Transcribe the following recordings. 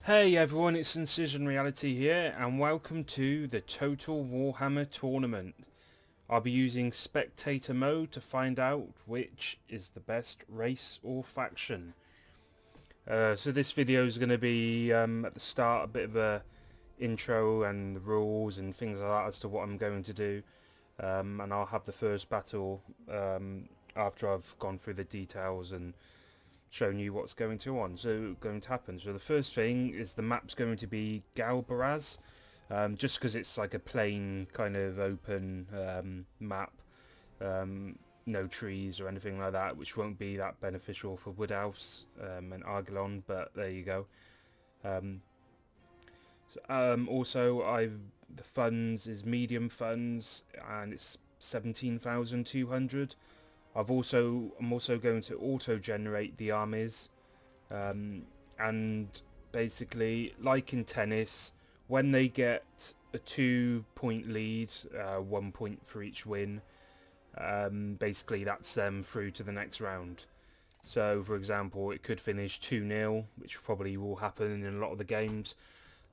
Hey everyone, it's Incision Reality here, and welcome to the Total Warhammer tournament. I'll be using Spectator mode to find out which is the best race or faction. So this video is going to be at the start a bit of a intro and the rules and things like that as to what I'm going to do, and I'll have the first battle after I've gone through the details and shown you what's going to happen. So the first thing is the map's going to be Galbaraz, just because it's like a plain kind of open map, no trees or anything like that, which won't be that beneficial for Woodhouse and Argelon, but there you go. Also, the funds is medium funds, and it's 17,200. I'm also going to auto-generate the armies, and basically, like in tennis, when they get a 2-point lead, 1 point for each win, basically that's them through to the next round. So, for example, it could finish 2-0, which probably will happen in a lot of the games,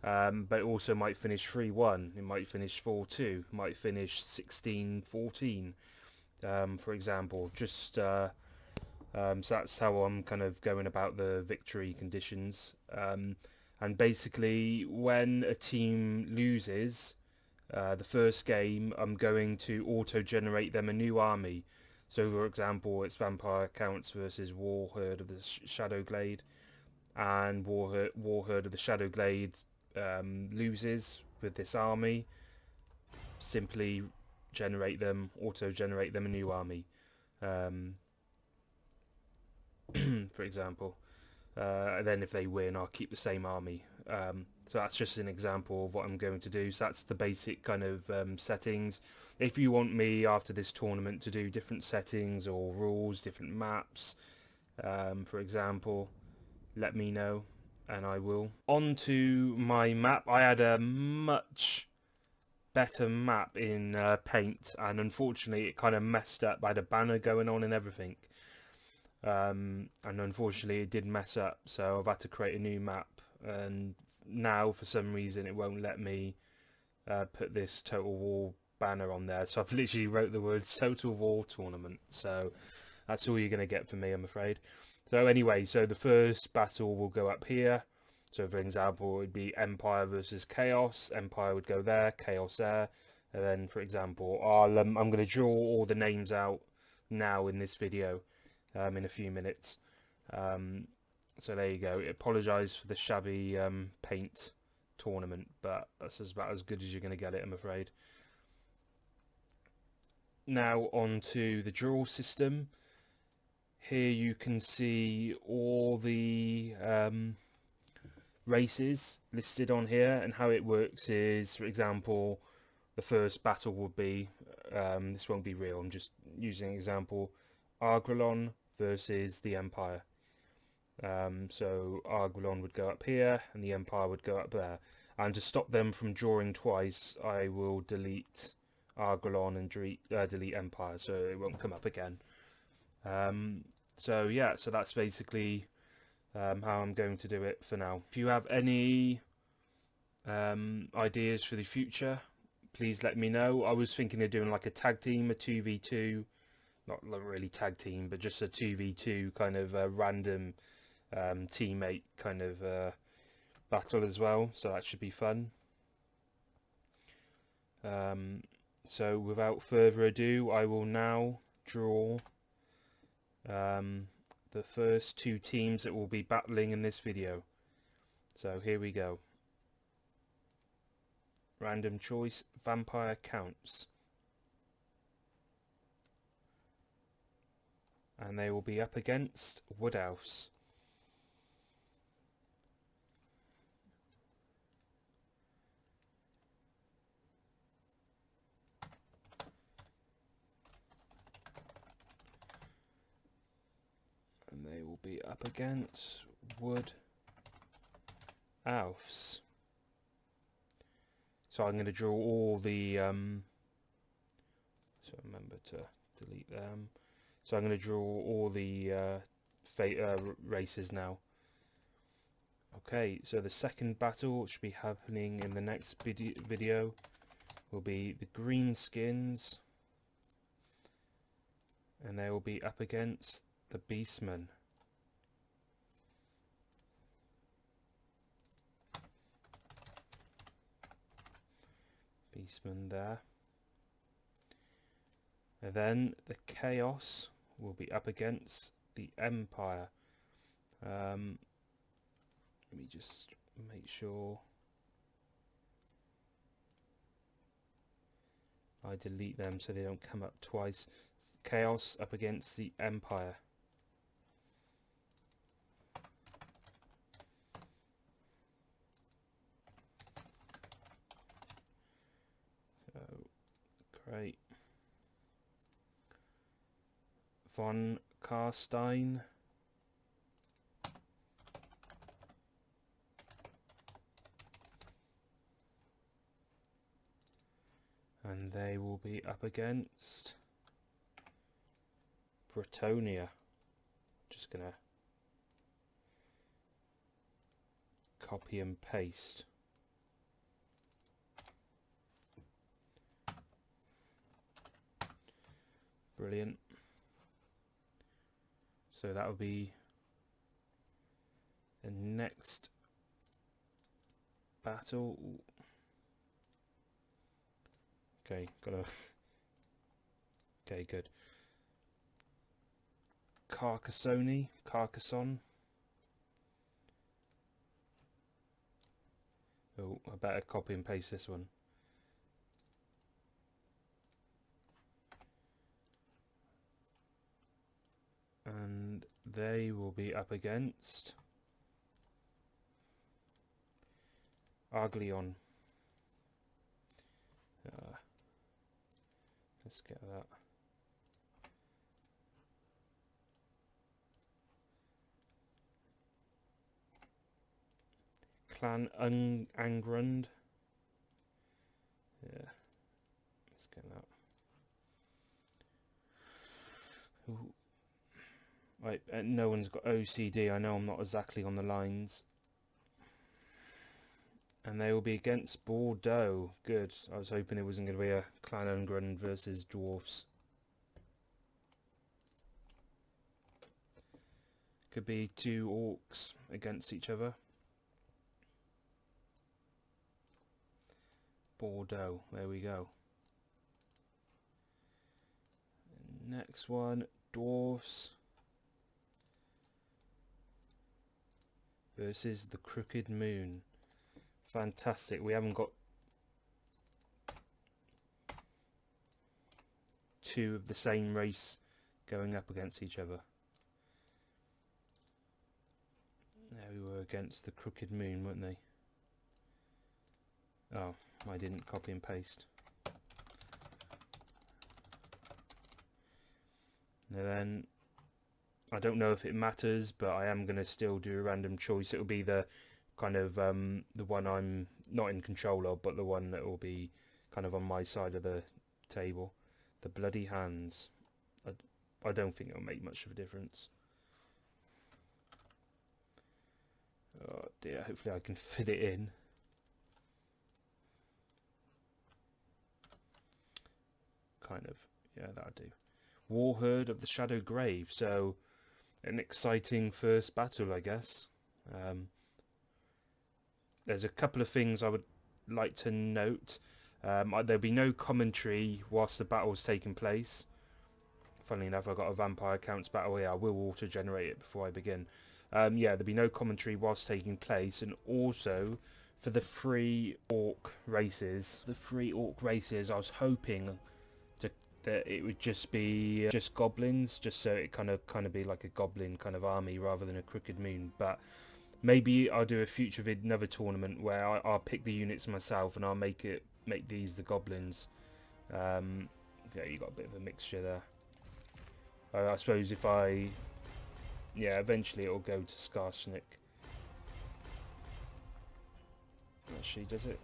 but it also might finish 3-1, it might finish 4-2, it might finish 16-14. For example, so that's how I'm kind of going about the victory conditions. And basically, when a team loses the first game, I'm going to auto-generate them a new army. So, for example, it's Vampire Counts versus Warherd of the Shadowglade, and Warherd of the Shadowglade loses with this army. Simply auto-generate them a new army, for example. And then if they win, I'll keep the same army. So that's just an example of what I'm going to do. So that's the basic kind of settings. If you want me after this tournament to do different settings or rules, different maps, for example, let me know and I will. On to my map. I had a much better map in paint, and unfortunately it kind of messed up. I had a banner going on and everything, and unfortunately it did mess up, so I've had to create a new map, and now for some reason it won't let me put this Total War banner on there, so I've literally wrote the words Total War Tournament, so that's all you're going to get from me, I'm afraid. So anyway, so the first battle will go up here. So for example, it would be Empire versus Chaos. Empire would go there, Chaos there. And then, for example, I'm going to draw all the names out now in this video in a few minutes. So there you go. I apologise for the shabby paint tournament, but that's about as good as you're going to get it, I'm afraid. Now on to the draw system. Here you can see all the races listed on here, and how it works is, for example, the first battle would be, this won't be real, I'm just using an example, Argelon versus the Empire. So Argelon would go up here and the Empire would go up there, and to stop them from drawing twice I will delete Argelon and delete Empire, so it won't come up again. So yeah, so that's basically how I'm going to do it for now. If you have any ideas for the future, please let me know. I was thinking of doing like a tag team, a 2v2, not really tag team, but just a 2v2 kind of random teammate kind of battle as well, so that should be fun. So without further ado, I will now draw the first two teams that will be battling in this video. So here we go. Random choice, Vampire Counts. And they will be up against Woodhouse. And they will be up against Woodhouse. So I'm going to draw all the so remember to delete them. So I'm going to draw all the races now. Okay, so the second battle, which should be happening in the next video, will be the green skins, and they will be up against the beastmen. Beastmen there. And then the chaos will be up against the empire. Let me just make sure I delete them so they don't come up twice. Chaos up against the empire. So, great. Von Karstein. And they will be up against Bretonia. Just gonna copy and paste. Brilliant. So that will be the next battle. Okay, okay, good. Carcassonne. Oh, I better copy and paste this one. And they will be up against Arglion. Let's get that. Clan Angrund. Yeah, let's get that. Ooh. Right, no one's got OCD. I know I'm not exactly on the lines. And they will be against Bordeaux. Good. I was hoping it wasn't going to be a Clan Angrund versus dwarfs. Could be two orcs against each other. Bordeaux. There we go. Next one, dwarfs versus the Crooked Moon. Fantastic. We haven't got two of the same race going up against each other. There we were against the Crooked Moon, weren't they? Oh, I didn't copy and paste. And then, I don't know if it matters, but I am going to still do a random choice. It will be the kind of the one I'm not in control of, but the one that will be kind of on my side of the table. The Bloody Hands. I don't think it'll make much of a difference. Oh dear, hopefully I can fit it in. Kind of, yeah, that'll do. Warherd of the Shadow Grave, so an exciting first battle, I guess. There's a couple of things I would like to note. There'll be no commentary whilst the battle's taking place. Funnily enough, I've got a Vampire Counts battle here. I will auto-generate it before I begin. Yeah, there'll be no commentary whilst taking place, and also for the free orc races. I was hoping that it would just be just goblins, just so it kind of be like a goblin kind of army rather than a Crooked Moon. But maybe I'll do a future another tournament where I'll pick the units myself and I'll make these the goblins. Yeah, you got a bit of a mixture there. I suppose if yeah, eventually it'll go to Skarsnik. Actually, does it?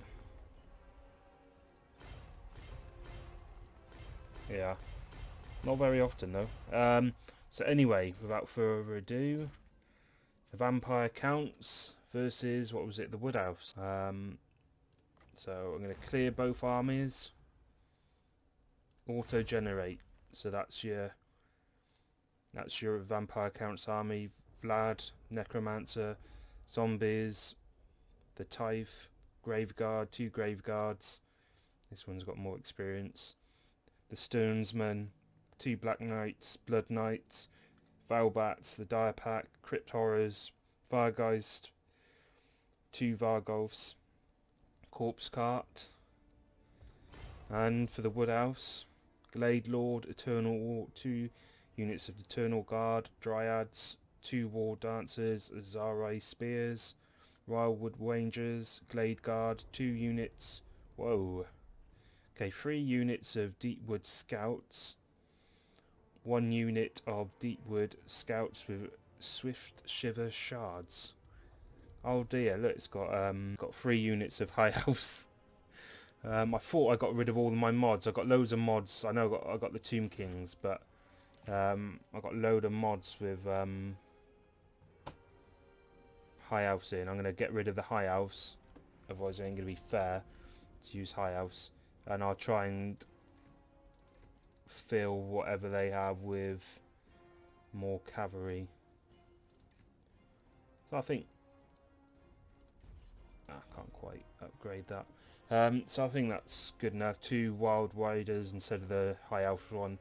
Yeah, not very often though. So anyway, without further ado, the Vampire Counts versus, what was it, the Woodhouse. So I'm going to clear both armies. Auto generate. So that's your Vampire Count's army. Vlad, Necromancer, Zombies, the Tithe, Graveguard, 2 Graveguards. This one's got more experience. The Stearnsman, 2 Black Knights, Blood Knights, Valbats, the Dire Pack, Crypt Horrors, Firegeist, 2 Vargolfs, Corpse Cart, and for the Woodhouse, Glade Lord, Eternal War, 2 units of Eternal Guard, Dryads, 2 War Dancers, Azarai Spears, Wildwood Rangers, Glade Guard, 2 units, whoa, okay, 3 units of Deepwood Scouts, 1 unit of Deepwood Scouts with Swift Shiver Shards. Oh dear, look, it's got 3 units of High Elves. I thought I got rid of all of my mods. I got loads of mods. I know I got the Tomb Kings, but I got a load of mods with High Elves in. I'm going to get rid of the High Elves, otherwise it ain't going to be fair to use High Elves. And I'll try and fill whatever they have with more cavalry. So I think I can't quite upgrade that. So I think that's good enough. 2 Wild Riders instead of the High Elf one.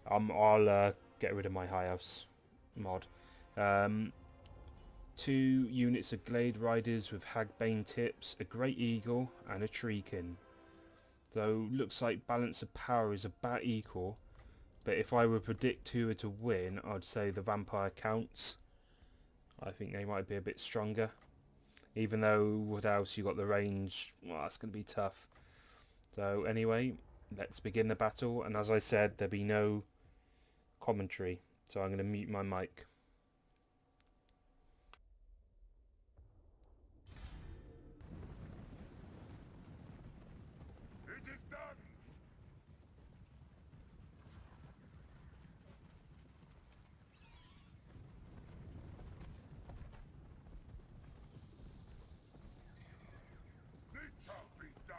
I'll get rid of my High Elves mod. 2 units of Glade Riders with Hagbane Tips, a Great Eagle and a Treekin. So looks like balance of power is about equal. But if I were to predict who were to win, I'd say the Vampire Counts. I think they might be a bit stronger. Even though Woodhouse you got the range, well, that's going to be tough. So anyway, let's begin the battle. And as I said, there'll be no commentary. So I'm going to mute my mic. It is done! It shall be done!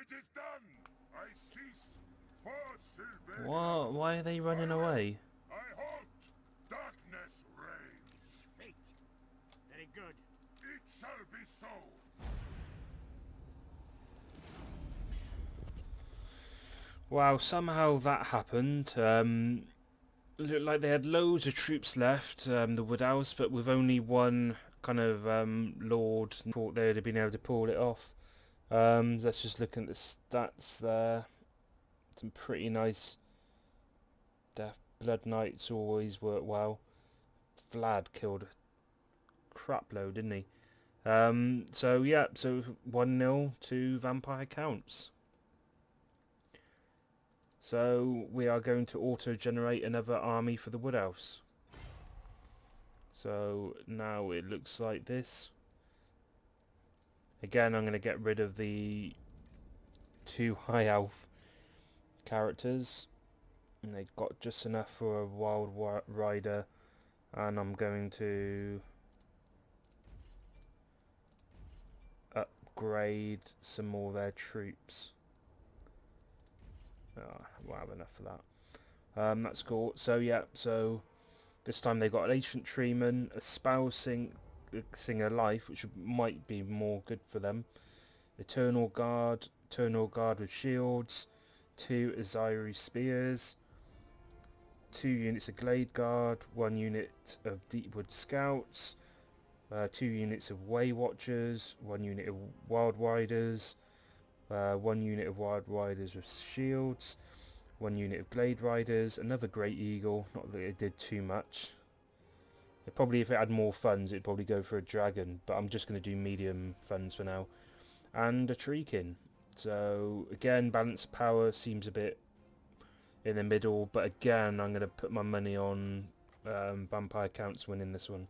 It is done. I cease. For Sylvania. What? Why are they running away? I halt. Darkness reigns. Fate. Very good. It shall be so. Wow, somehow that happened. Looked like they had loads of troops left, the Woodhouse, but with only one kind of lord. Thought they'd have been able to pull it off. Let's just look at the stats there. Some pretty nice death. Blood Knights always work well. Vlad killed a crap load, didn't he? So yeah, so 1-0 to Vampire Counts. So we are going to auto-generate another army for the Woodhouse. So now it looks like this. Again, I'm going to get rid of the 2 high elf characters. And they've got just enough for a wild rider. And I'm going to upgrade some more of their troops. Oh, won't have enough for that. That's cool. So yeah, so this time they got an ancient treeman, a singer life, which might be more good for them. Eternal guard with shields, 2 Azari spears, 2 units of glade guard, 1 unit of deepwood scouts, 2 units of way watchers, 1 unit of wild riders. 1 unit of wild riders with shields, 1 unit of glade riders, another great eagle, not that it did too much. Probably if it had more funds it'd probably go for a dragon, but I'm just going to do medium funds for now. And a treekin. So again, balance of power seems a bit in the middle, but again I'm going to put my money on Vampire Counts winning this one.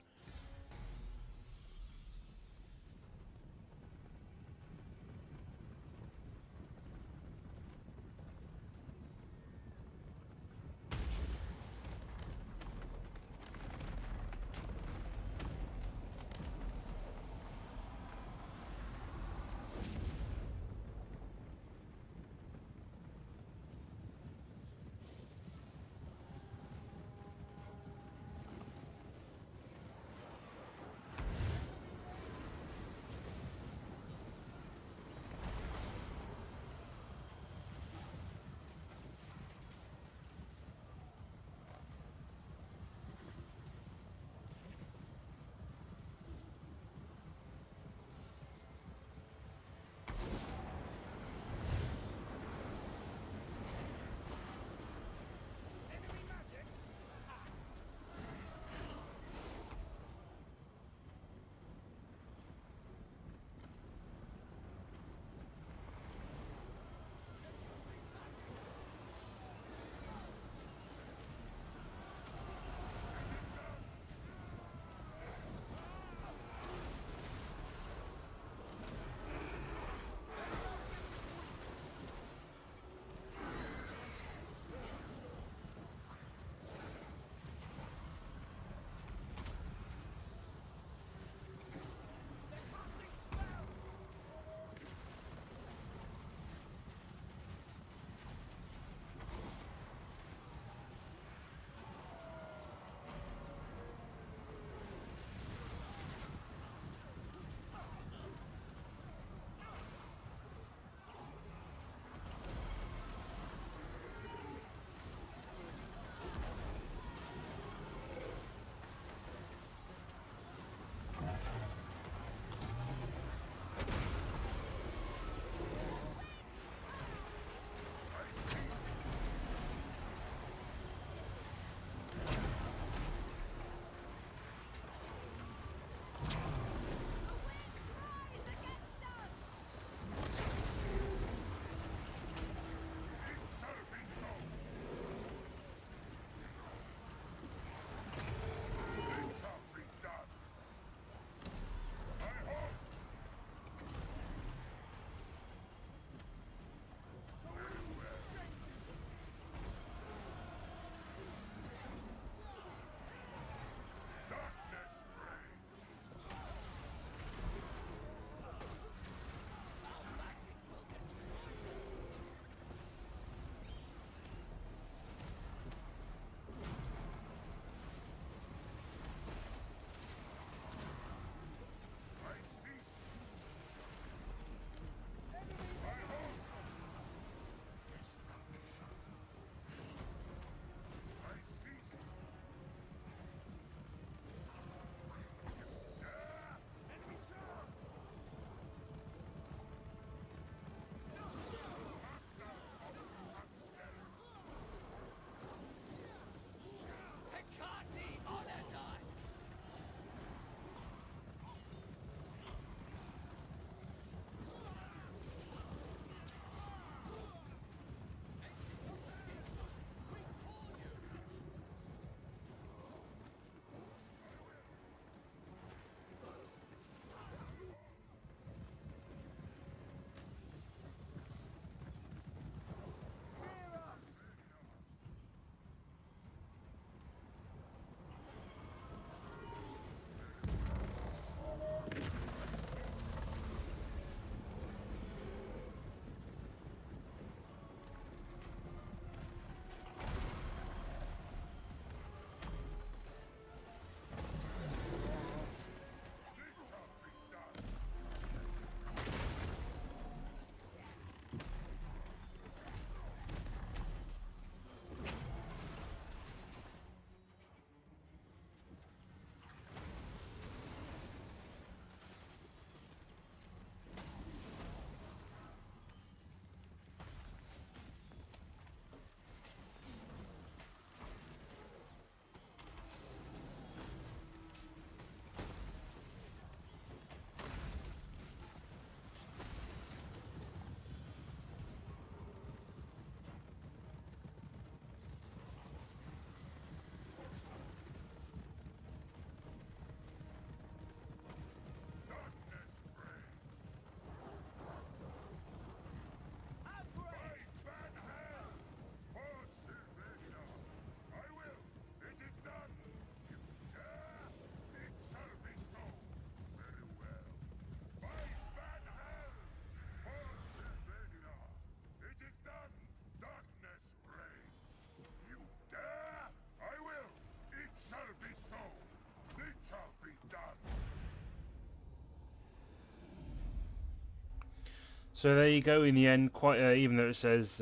So there you go. In the end, quite even though it says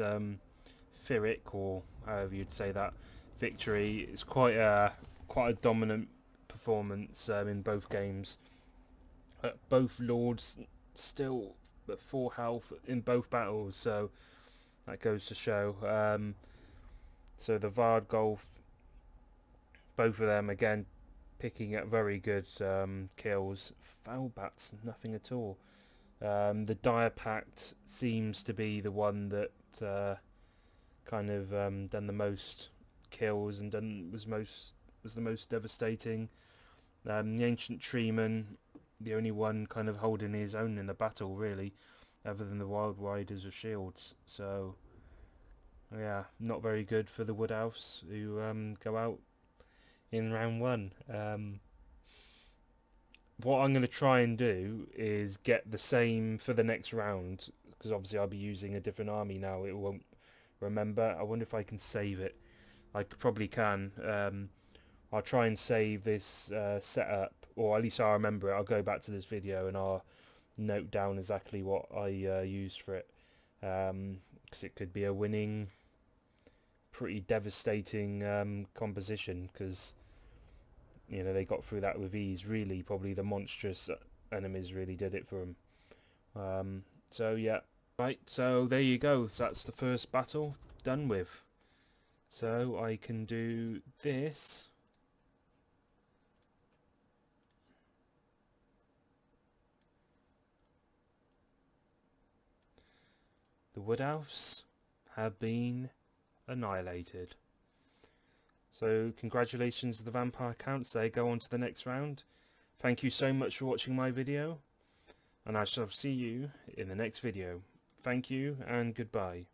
Pyrrhic, or however you'd say that, victory, it's quite a dominant performance in both games. Both lords still at full health in both battles, so that goes to show. So the Vard Golf, both of them again picking up very good kills. Foulbats, nothing at all. The Dire Pact seems to be the one that kind of done the most kills and was the most devastating. The Ancient Treeman, the only one kind of holding his own in the battle, really, other than the Wild Riders of Shields. So yeah, not very good for the Wood Elves, who go out in round 1. What I'm going to try and do is get the same for the next round, because obviously I'll be using a different army now. It won't remember. I wonder if I can save it. I probably can. I'll try and save this setup, or at least I'll remember it. I'll go back to this video and I'll note down exactly what I used for it, because it could be a winning, pretty devastating composition, because you know they got through that with ease. Really, probably the monstrous enemies really did it for them. So yeah, right. So there you go. So that's the first battle done with. So I can do this. The Wood Elves have been annihilated. So congratulations to the Vampire Counts. They go on to the next round. Thank you so much for watching my video, and I shall see you in the next video. Thank you and goodbye.